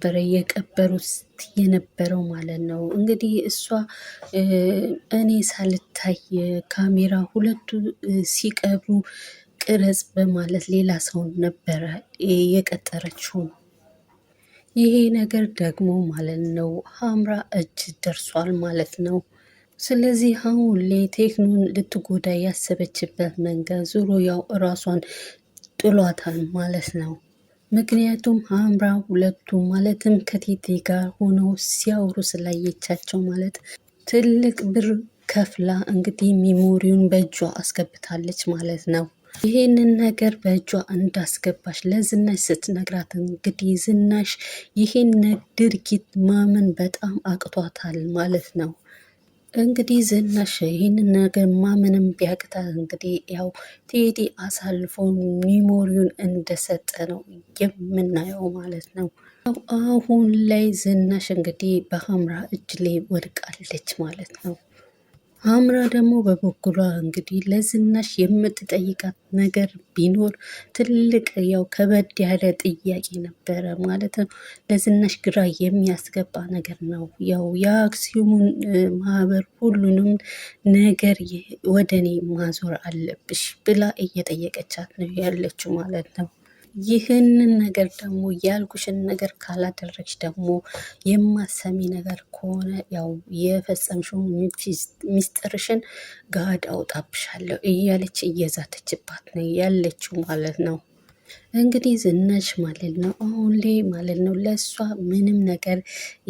ነበረ የቀበሩት የነበረው ማለት ነው። እንግዲህ እሷ እኔ ሳልታይ ካሜራ ሁለቱ ሲቀብሩ ቅረጽ በማለት ሌላ ሰው ነበረ የቀጠረችው። ይሄ ነገር ደግሞ ማለት ነው ሀምራ እጅ ደርሷል ማለት ነው። ስለዚህ አሁን ላይ ቴክኖን ልትጎዳ ያሰበችበት መንገድ ዞሮ ያው እራሷን ጥሏታል ማለት ነው። ምክንያቱም ሀምራ ሁለቱ ማለትም ከቴቴ ጋር ሆነው ሲያወሩ ስላየቻቸው ማለት ትልቅ ብር ከፍላ እንግዲህ ሚሞሪውን በእጇ አስገብታለች ማለት ነው። ይሄንን ነገር በእጇ እንዳስገባሽ ለዝናሽ ስትነግራት እንግዲህ ዝናሽ ይሄን ድርጊት ማመን በጣም አቅቷታል ማለት ነው። እንግዲህ ዝናሽ ይህንን ነገር ማመንም ቢያቅታት እንግዲህ ያው ቴዲ አሳልፎ ሚሞሪውን እንደሰጠ ነው የምናየው ማለት ነው። አሁን ላይ ዝናሽ እንግዲህ በሀምራ እጅ ላይ ወድቃለች ማለት ነው። ሀምራ ደግሞ በበኩሏ እንግዲህ ለዝናሽ የምትጠይቃት ነገር ቢኖር ትልቅ ያው ከበድ ያለ ጥያቄ ነበረ ማለት ነው። ለዝናሽ ግራ የሚያስገባ ነገር ነው። ያው የአክሲዮን ማህበር ሁሉንም ነገር ወደ እኔ ማዞር አለብሽ ብላ እየጠየቀቻት ነው ያለችው ማለት ነው። ይህንን ነገር ደግሞ ያልኩሽን ነገር ካላደረግሽ ደግሞ የማሰሚ ነገር ከሆነ ያው የፈጸምሽው ሚስጥርሽን ጋድ አውጣብሻለሁ እያለች እየዛተችባት ነው ያለችው ማለት ነው። እንግዲህ ዝናሽ ማለት ነው አሁን ላይ ማለት ነው ለእሷ ምንም ነገር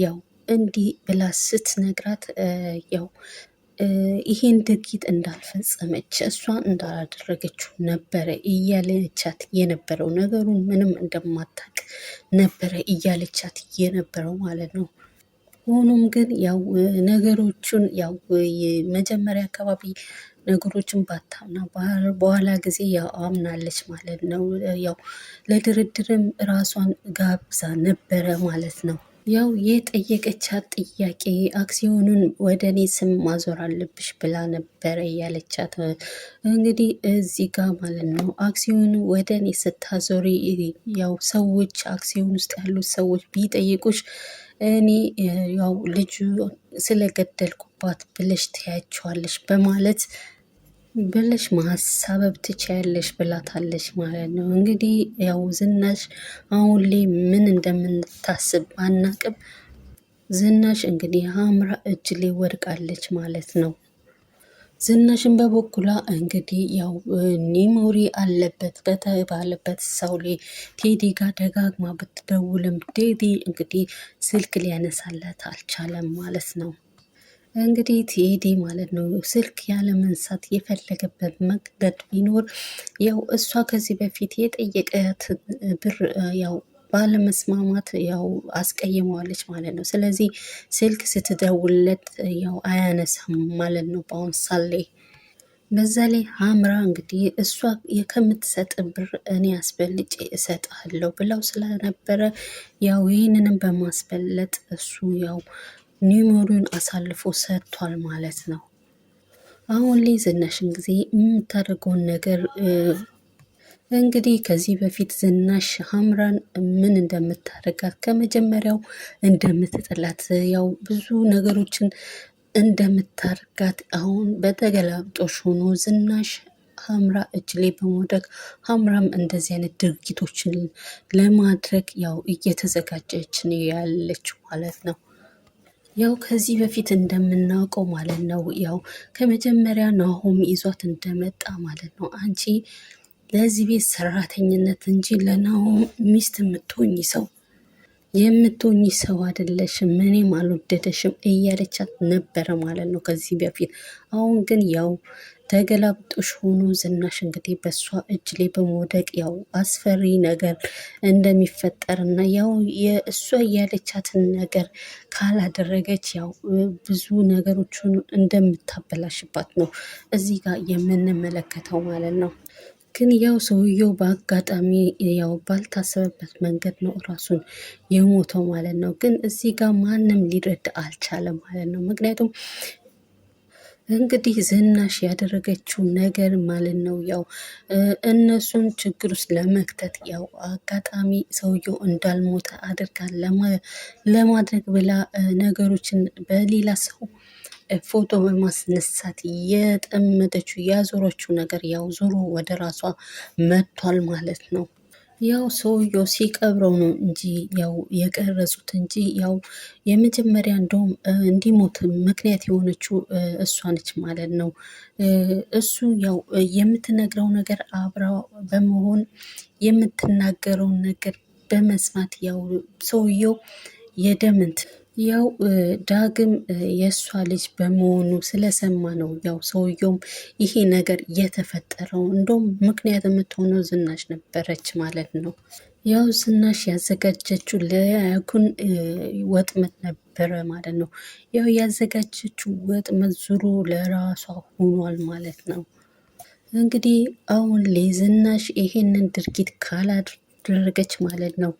ያው እንዲህ ብላ ስትነግራት ያው ይሄን ድርጊት እንዳልፈጸመች እሷ እንዳላደረገችው ነበረ እያለቻት የነበረው ነገሩን ምንም እንደማታውቅ ነበረ እያለቻት የነበረው ማለት ነው። ሆኖም ግን ያው ነገሮቹን ያው መጀመሪያ አካባቢ ነገሮችን ባታምና በኋላ ጊዜ ያው አምናለች ማለት ነው። ያው ለድርድርም ራሷን ጋብዛ ነበረ ማለት ነው። ያው የጠየቀቻት ጥያቄ አክሲዮኑን ወደ እኔ ስም ማዞር አለብሽ ብላ ነበረ ያለቻት። እንግዲህ እዚህ ጋር ማለት ነው አክሲዮኑ ወደ እኔ ስታዞሪ ያው ሰዎች አክሲዮን ውስጥ ያሉት ሰዎች ቢጠይቁሽ እኔ ያው ልጁ ስለገደልኩባት ብለሽ ትያቸዋለሽ በማለት ብለሽ ማሳበብ ትችያለሽ ብላታለች ማለት ነው። እንግዲህ ያው ዝናሽ አሁን ላይ ምን እንደምንታስብ አናቅም። ዝናሽ እንግዲህ ሀምራ እጅ ላይ ወድቃለች ማለት ነው። ዝናሽን በበኩሏ እንግዲህ ያው ኒሞሪ አለበት በተባለበት ሰው ላይ ቴዲ ጋር ደጋግማ ብትደውልም ቴዲ እንግዲህ ስልክ ሊያነሳለት አልቻለም ማለት ነው። እንግዲህ ቴዲ ማለት ነው ስልክ ያለ መንሳት የፈለገበት መንገድ ቢኖር ያው እሷ ከዚህ በፊት የጠየቀት ብር ያው ባለመስማማት ያው አስቀይመዋለች ማለት ነው። ስለዚህ ስልክ ስትደውልለት ያው አያነሳም ማለት ነው በአሁን ሳሌ። በዛ ላይ ሀምራ እንግዲህ እሷ ከምትሰጥ ብር እኔ አስበልጬ እሰጥሃለሁ ብለው ስለነበረ ያው ይህንንም በማስበለጥ እሱ ያው ኒሞሪውን አሳልፎ ሰጥቷል ማለት ነው። አሁን ላይ ዝናሽን ጊዜ የምታደርገውን ነገር እንግዲህ ከዚህ በፊት ዝናሽ ሀምራን ምን እንደምታደርጋት ከመጀመሪያው እንደምትጥላት ያው ብዙ ነገሮችን እንደምታደርጋት አሁን በተገላብጦሽ ሆኖ ዝናሽ ሀምራ እጅ ላይ በመውደቅ ሀምራም እንደዚህ አይነት ድርጊቶችን ለማድረግ ያው እየተዘጋጀች ነው ያለችው ማለት ነው። ያው ከዚህ በፊት እንደምናውቀው ማለት ነው ያው ከመጀመሪያ ናሆም ይዟት እንደመጣ ማለት ነው አንቺ ለዚህ ቤት ሰራተኝነት እንጂ ለናሆም ሚስት የምትሆኝ ሰው አይደለሽም፣ እኔም አልወደደሽም እያለቻት ነበረ ማለት ነው ከዚህ በፊት። አሁን ግን ያው ተገላብጦሽ ሆኖ ዝናሽ እንግዲህ በእሷ እጅ ላይ በመውደቅ ያው አስፈሪ ነገር እንደሚፈጠር እና ያው የእሷ እያለቻትን ነገር ካላደረገች ያው ብዙ ነገሮችን እንደምታበላሽባት ነው እዚህ ጋር የምንመለከተው ማለት ነው። ግን ያው ሰውየው በአጋጣሚ ያው ባልታሰበበት መንገድ ነው ራሱን የሞተው ማለት ነው። ግን እዚህ ጋር ማንም ሊረዳ አልቻለም ማለት ነው። ምክንያቱም እንግዲህ ዝናሽ ያደረገችው ነገር ማለት ነው ያው እነሱን ችግር ውስጥ ለመክተት ያው አጋጣሚ ሰውየው እንዳልሞተ አድርጋ ለማድረግ ብላ ነገሮችን በሌላ ሰው ፎቶ በማስነሳት የጠመደችው ያዞረችው ነገር ያው ዞሮ ወደ ራሷ መጥቷል ማለት ነው። ያው ሰውየው ሲቀብረው ነው እንጂ ያው የቀረጹት እንጂ ያው የመጀመሪያ እንደውም እንዲሞት ምክንያት የሆነችው እሷ ነች ማለት ነው። እሱ ያው የምትነግረው ነገር አብራ በመሆን የምትናገረውን ነገር በመስማት ያው ሰውየው የደምንት ያው ዳግም የእሷ ልጅ በመሆኑ ስለሰማ ነው ያው ሰውየውም ይሄ ነገር የተፈጠረው። እንደውም ምክንያት የምትሆነው ዝናሽ ነበረች ማለት ነው። ያው ዝናሽ ያዘጋጀችው ለያኩን ወጥመድ ነበረ ማለት ነው። ያው ያዘጋጀችው ወጥመድ ዙሮ ለራሷ ሆኗል ማለት ነው። እንግዲህ አሁን ላይ ዝናሽ ይሄንን ድርጊት ካላደረገች ማለት ነው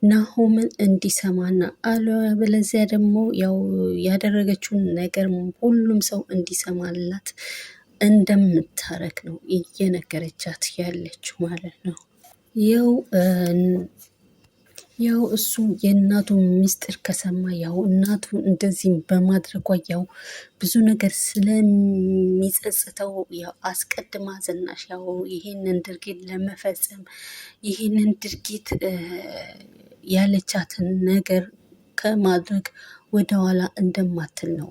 ናሆምን እንዲሰማና አለበለዚያ ደግሞ ያው ያደረገችውን ነገር ሁሉም ሰው እንዲሰማላት እንደምታረግ ነው እየነገረቻት ያለችው ማለት ነው። ያው እሱ የእናቱ ምስጢር ከሰማ ያው እናቱ እንደዚህም በማድረጓ ያው ብዙ ነገር ስለሚጸጽተው ያው አስቀድማ ዝናሽ ያው ይሄንን ድርጊት ለመፈጸም ይሄንን ድርጊት ያለቻትን ነገር ከማድረግ ወደኋላ እንደማትል ነው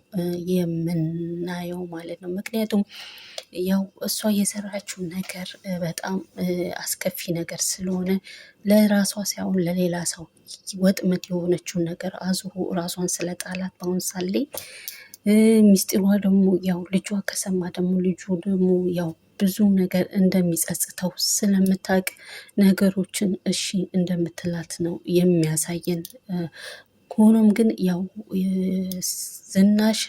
የምናየው ማለት ነው። ምክንያቱም ያው እሷ የሰራችው ነገር በጣም አስከፊ ነገር ስለሆነ ለራሷ ሳይሆን ለሌላ ሰው ወጥመድ የሆነችውን ነገር አዙሮ ራሷን ስለጣላት በአሁን ሳሌ ሚስጢሯ ደግሞ ያው ልጇ ከሰማ ደግሞ ልጁ ደግሞ ያው ብዙ ነገር እንደሚጸጽተው ስለምታውቅ ነገሮችን እሺ እንደምትላት ነው የሚያሳየን። ሆኖም ግን ያው ዝናሽ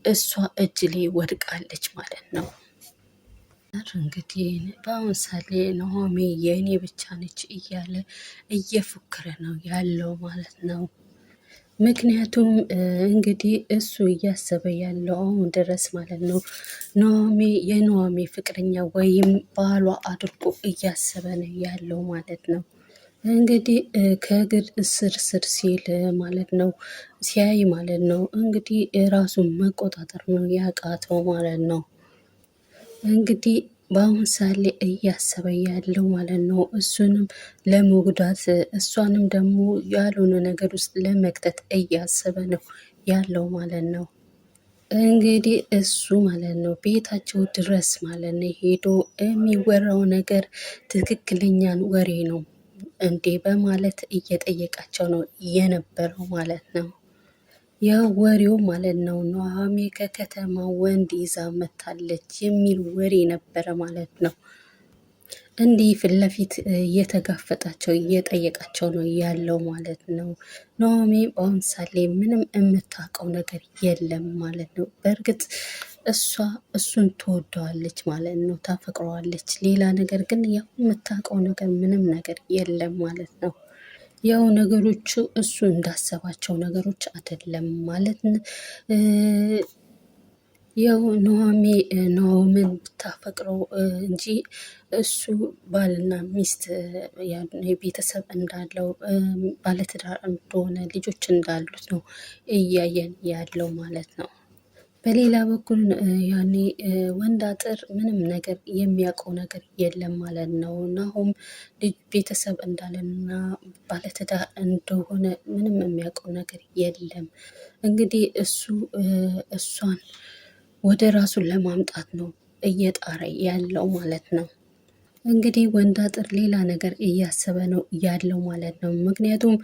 እሷ እጅ ላይ ወድቃለች ማለት ነው። እንግዲህ በአሁን ሳሌ ኑሃሜ የእኔ ብቻ ነች እያለ እየፎከረ ነው ያለው ማለት ነው። ምክንያቱም እንግዲህ እሱ እያሰበ ያለው አሁን ድረስ ማለት ነው የኑሃሜ ፍቅረኛ ወይም ባሏ አድርጎ እያሰበ ነው ያለው ማለት ነው። እንግዲህ ከእግር ስር ስር ሲል ማለት ነው ሲያይ ማለት ነው እንግዲህ ራሱን መቆጣጠር ነው ያቃተው ማለት ነው። እንግዲህ በአሁን ሳሌ እያሰበ ያለው ማለት ነው እሱንም ለመጉዳት እሷንም ደግሞ ያልሆነ ነገር ውስጥ ለመክተት እያሰበ ነው ያለው ማለት ነው። እንግዲህ እሱ ማለት ነው ቤታቸው ድረስ ማለት ነው ሄዶ የሚወራው ነገር ትክክለኛን ወሬ ነው እንዴ በማለት እየጠየቃቸው ነው የነበረው ማለት ነው። ያው ወሬው ማለት ነው ኑሃሜ ከከተማ ወንድ ይዛ መታለች የሚል ወሬ ነበረ ማለት ነው። እንዲህ ፊት ለፊት እየተጋፈጣቸው እየጠየቃቸው ነው ያለው ማለት ነው። ኑሃሜ በአሁን ሳሌ ምንም የምታውቀው ነገር የለም ማለት ነው። በእርግጥ እሷ እሱን ትወደዋለች ማለት ነው፣ ታፈቅረዋለች። ሌላ ነገር ግን ያው የምታውቀው ነገር ምንም ነገር የለም ማለት ነው። ያው ነገሮቹ እሱ እንዳሰባቸው ነገሮች አይደለም ማለት ያው ኑሃሜ ናሆምን ብታፈቅረው እንጂ እሱ ባልና ሚስት ቤተሰብ እንዳለው ባለትዳር እንደሆነ ልጆች እንዳሉት ነው እያየን ያለው ማለት ነው። በሌላ በኩል ያኔ ወንድ አጥር ምንም ነገር የሚያውቀው ነገር የለም ማለት ነው። ናሆም ልጅ ቤተሰብ እንዳለና ባለትዳር እንደሆነ ምንም የሚያውቀው ነገር የለም። እንግዲህ እሷን ወደ ራሱን ለማምጣት ነው እየጣረ ያለው ማለት ነው። እንግዲህ ወንድ አጥር ሌላ ነገር እያሰበ ነው ያለው ማለት ነው። ምክንያቱም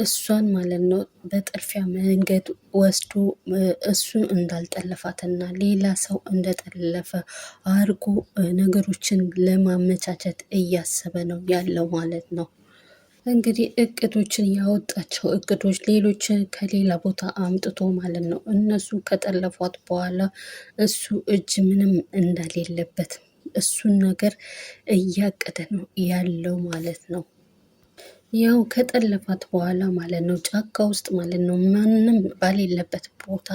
እሷን ማለት ነው በጥልፊያ መንገድ ወስዶ እሱ እንዳልጠለፋትና ሌላ ሰው እንደጠለፈ አድርጎ ነገሮችን ለማመቻቸት እያሰበ ነው ያለው ማለት ነው። እንግዲህ እቅዶችን ያወጣቸው እቅዶች ሌሎች ከሌላ ቦታ አምጥቶ ማለት ነው እነሱ ከጠለፏት በኋላ እሱ እጅ ምንም እንደሌለበት እሱን ነገር እያቀደ ነው ያለው ማለት ነው። ያው ከጠለፋት በኋላ ማለት ነው ጫካ ውስጥ ማለት ነው ማንም ባሌለበት ቦታ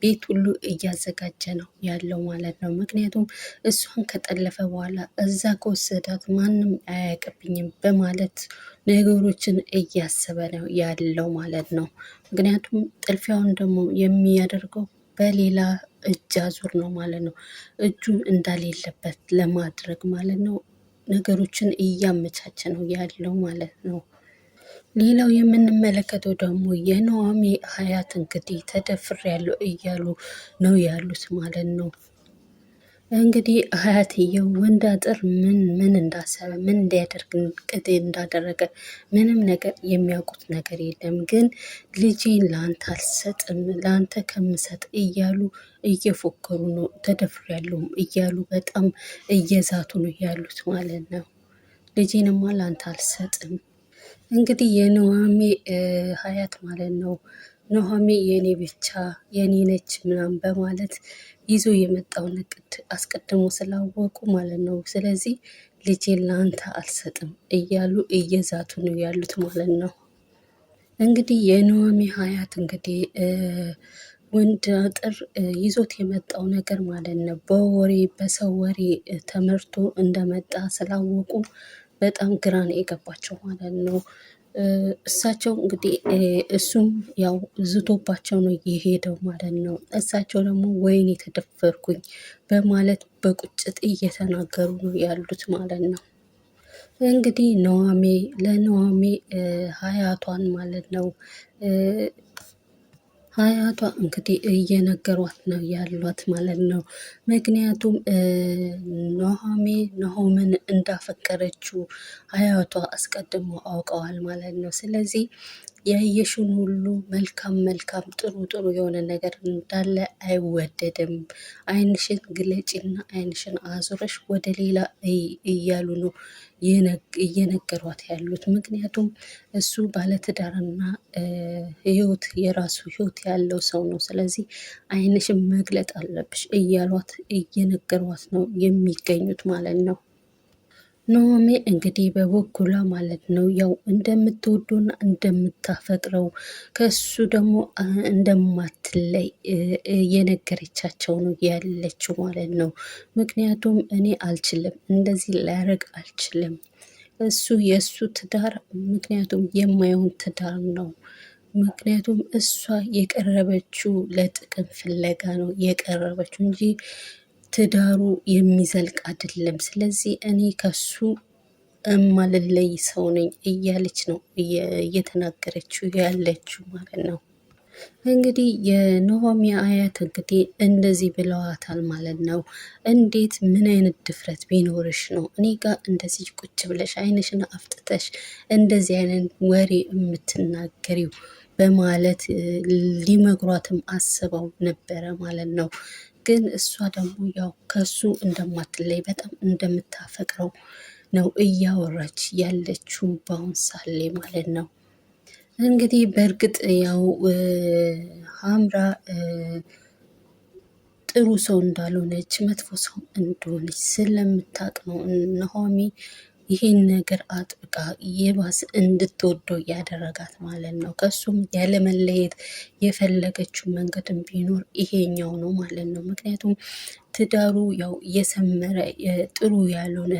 ቤት ሁሉ እያዘጋጀ ነው ያለው ማለት ነው። ምክንያቱም እሷን ከጠለፈ በኋላ እዛ ከወሰዳት ማንም አያውቅብኝም በማለት ነገሮችን እያሰበ ነው ያለው ማለት ነው። ምክንያቱም ጥልፊያውን ደግሞ የሚያደርገው በሌላ እጅ አዙር ነው ማለት ነው። እጁ እንዳሌለበት ለማድረግ ማለት ነው ነገሮችን እያመቻቸ ነው ያለው ማለት ነው። ሌላው የምንመለከተው ደግሞ የኑሃሚ ሀያት እንግዲህ ተደፍሬያለሁ እያሉ ነው ያሉት ማለት ነው። እንግዲህ ሀያትየው ወንድ አጥር ምን እንዳሰበ ምን እንዲያደርግ ቅድ እንዳደረገ ምንም ነገር የሚያውቁት ነገር የለም። ግን ልጄን ለአንተ አልሰጥም ለአንተ ከምሰጥ እያሉ እየፎከሩ ነው። ተደፍሬያለሁ እያሉ በጣም እየዛቱ ነው ያሉት ማለት ነው። ልጄንማ ለአንተ አልሰጥም። እንግዲህ የኑሃሚ ሀያት ማለት ነው ኑሃሚ የኔ ብቻ የኔ ነች ምናምን በማለት ይዞ የመጣውን እቅድ አስቀድሞ ስላወቁ ማለት ነው። ስለዚህ ልጄን ለአንተ አልሰጥም እያሉ እየዛቱ ነው ያሉት ማለት ነው። እንግዲህ የኑሃሚ ሀያት እንግዲህ ወንድ አጥር ይዞት የመጣው ነገር ማለት ነው በወሬ በሰው ወሬ ተመርቶ እንደመጣ ስላወቁ በጣም ግራ ነው የገባቸው ማለት ነው። እሳቸው እንግዲህ እሱም ያው ዝቶባቸው ነው የሄደው ማለት ነው። እሳቸው ደግሞ ወይኔ የተደፈርኩኝ በማለት በቁጭት እየተናገሩ ነው ያሉት ማለት ነው። እንግዲህ ለኑሃሚ ሀያቷን ማለት ነው ሀያቷ እንግዲህ እየነገሯት ነው ያሏት ማለት ነው። ምክንያቱም ናሆምን እንዳፈቀረችው ሀያቷ አስቀድሞ አውቀዋል ማለት ነው። ስለዚህ ያየሽውን ሁሉ መልካም መልካም ጥሩ ጥሩ የሆነ ነገር እንዳለ አይወደድም። ዓይንሽን ግለጪና ዓይንሽን አዙረሽ ወደ ሌላ እያሉ ነው እየነገሯት ያሉት። ምክንያቱም እሱ ባለትዳርና ህይወት የራሱ ህይወት ያለው ሰው ነው። ስለዚህ ዓይንሽን መግለጥ አለብሽ እያሏት እየነገሯት ነው የሚገኙት ማለት ነው። ኑሃሚ እንግዲህ በበኩሏ ማለት ነው ያው እንደምትወደውና እንደምታፈቅረው ከሱ ደግሞ እንደማትለይ እየነገረቻቸው ነው ያለችው ማለት ነው። ምክንያቱም እኔ አልችልም፣ እንደዚህ ላያደርግ አልችልም። እሱ የእሱ ትዳር ምክንያቱም የማይሆን ትዳር ነው። ምክንያቱም እሷ የቀረበችው ለጥቅም ፍለጋ ነው የቀረበችው እንጂ ትዳሩ የሚዘልቅ አይደለም። ስለዚህ እኔ ከሱ እማልለይ ሰው ነኝ እያለች ነው እየተናገረችው ያለችው ማለት ነው። እንግዲህ የኑሃሚ አያት እንግዲህ እንደዚህ ብለዋታል ማለት ነው። እንዴት ምን አይነት ድፍረት ቢኖርሽ ነው እኔ ጋር እንደዚህ ቁጭ ብለሽ ዓይንሽን አፍጥተሽ እንደዚህ አይነት ወሬ የምትናገሪው በማለት ሊመክሯትም አስበው ነበረ ማለት ነው። ግን እሷ ደግሞ ያው ከሱ እንደማትለይ በጣም እንደምታፈቅረው ነው እያወራች ያለችው በአሁን ሳሌ ማለት ነው። እንግዲህ በእርግጥ ያው ሀምራ ጥሩ ሰው እንዳልሆነች መጥፎ ሰው እንደሆነች ስለምታውቅ ነው ኑሃሚ ይሄን ነገር አጥብቃ የባስ እንድትወደው ያደረጋት ማለት ነው። ከሱም ያለመለየት የፈለገችው መንገድም ቢኖር ይሄኛው ነው ማለት ነው። ምክንያቱም ትዳሩ ያው የሰመረ ጥሩ ያልሆነ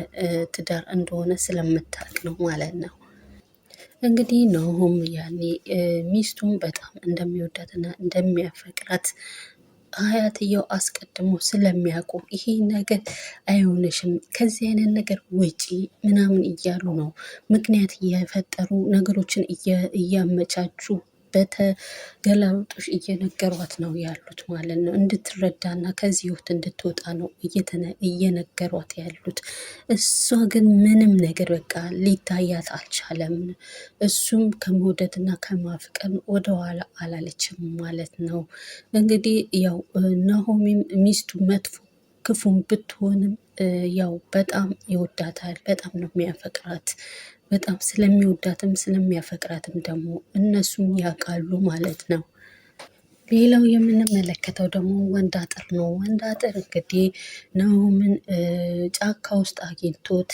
ትዳር እንደሆነ ስለምታውቅ ነው ማለት ነው። እንግዲህ ናሆም ያኔ ሚስቱን በጣም እንደሚወዳትና እንደሚያፈቅራት አያትየው አስቀድሞ ስለሚያውቁ ይሄ ነገር አይሆንሽም፣ ከዚህ አይነት ነገር ውጪ ምናምን እያሉ ነው ምክንያት እየፈጠሩ ነገሮችን እያመቻቹ በተገላብጦሽ እየነገሯት ነው ያሉት ማለት ነው። እንድትረዳና ከዚህ ህይወት እንድትወጣ ነው እየነገሯት ያሉት። እሷ ግን ምንም ነገር በቃ ሊታያት አልቻለም። እሱም ከመውደድና ከማፍቀር ወደኋላ አላለችም ማለት ነው። እንግዲህ ያው ናሆሚም ሚስቱ መጥፎ ክፉም ብትሆንም ያው በጣም ይወዳታል፣ በጣም ነው የሚያፈቅራት። በጣም ስለሚወዳትም ስለሚያፈቅራትም ደግሞ እነሱም ያውቃሉ ማለት ነው። ሌላው የምንመለከተው ደግሞ ወንድ አጥር ነው። ወንድ አጥር እንግዲህ ናሆምን ጫካ ውስጥ አግኝቶት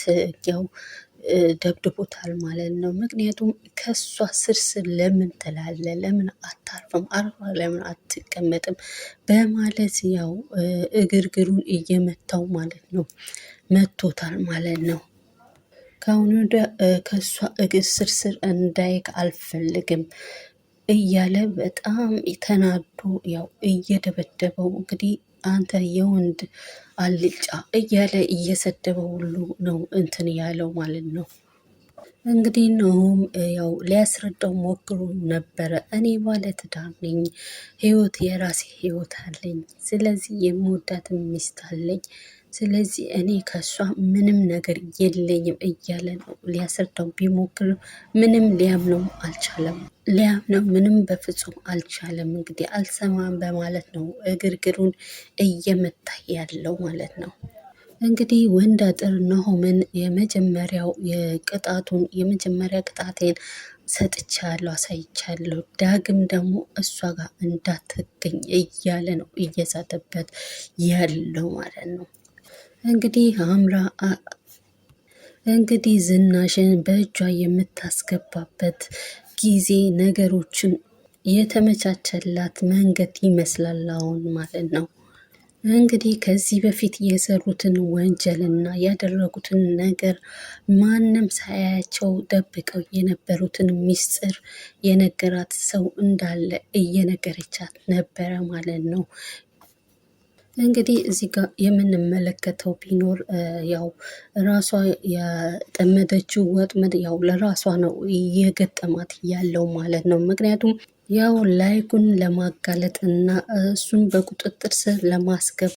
ያው ደብድቦታል ማለት ነው። ምክንያቱም ከሷ ስርስር ለምን ትላለ? ለምን አታርፍም? አርፋ ለምን አትቀመጥም? በማለት ያው እግርግሩን እየመታው ማለት ነው። መቶታል ማለት ነው። ከአሁኑ ወደ ከእሷ እግር ስርስር እንዳይክ አልፈልግም እያለ በጣም ተናዶ ያው እየደበደበው እንግዲህ አንተ የወንድ አልጫ እያለ እየሰደበው ሁሉ ነው እንትን ያለው ማለት ነው። እንግዲህ ነውም ያው ሊያስረዳው ሞክሮ ነበረ። እኔ ባለ ትዳር ነኝ፣ ህይወት የራሴ ህይወት አለኝ፣ ስለዚህ የምወዳትን ሚስት አለኝ፣ ስለዚህ እኔ ከሷ ምንም ነገር የለኝም እያለ ነው ሊያስረዳው ቢሞክርም ምንም ሊያምነው አልቻለም። ሊያምነው ምንም በፍጹም አልቻለም። እንግዲህ አልሰማም በማለት ነው እግርግሩን እየመታ ያለው ማለት ነው። እንግዲህ ወንድ አጥር ናሆምን የመጀመሪያ ቅጣቴን ሰጥቻለሁ፣ አሳይቻለሁ፣ ዳግም ደግሞ እሷ ጋር እንዳትገኝ እያለ ነው እየዛተበት ያለው ማለት ነው። እንግዲህ ዝናሽን በእጇ የምታስገባበት ጊዜ ነገሮችን የተመቻቸላት መንገድ ይመስላል አሁን ማለት ነው። እንግዲህ ከዚህ በፊት የሰሩትን ወንጀልና ያደረጉትን ነገር ማንም ሳያያቸው ደብቀው የነበሩትን ሚስጥር የነገራት ሰው እንዳለ እየነገረቻት ነበረ ማለት ነው። እንግዲህ እዚህ ጋር የምንመለከተው ቢኖር ያው ራሷ የጠመደችው ወጥመድ ያው ለራሷ ነው እየገጠማት ያለው ማለት ነው። ምክንያቱም ያው ላይኩን ለማጋለጥ እና እሱን በቁጥጥር ስር ለማስገባት